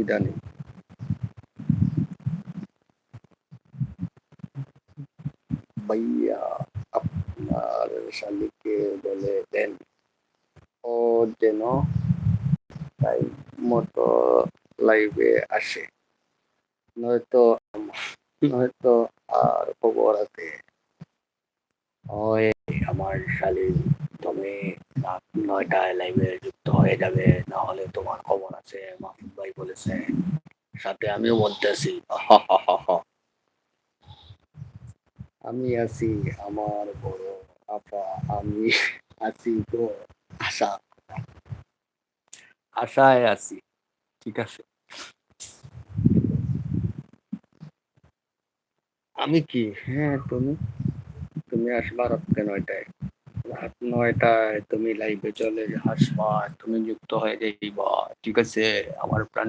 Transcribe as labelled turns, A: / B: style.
A: ইদানিং। ভাইয়া আপনার শালিকে বলে দেন ও যেন টাইম মতো লাইভে আসে, নয়তো নয়তো আর খবর আছে। ওই আমার শালি, তুমি রাত 9টায় লাইভে যুক্ত হয়ে যাবে, না হলে তোমার খবর আছে, মাহফুজ ভাই বলেছে। সাথে আমিও বলতেছি। আমি আছি আমার বড় আপা, আমি আছি তো আশা, আশায় আছি। ঠিক আছে, আমি কি, হ্যাঁ তুমি, তুমি আসবা রাত্রে 9টায়, রাত 9টায় তুমি লাইভে চলে আসবা, তুমি যুক্ত হয়ে যাইবা। ঠিক আছে আমার প্রাণ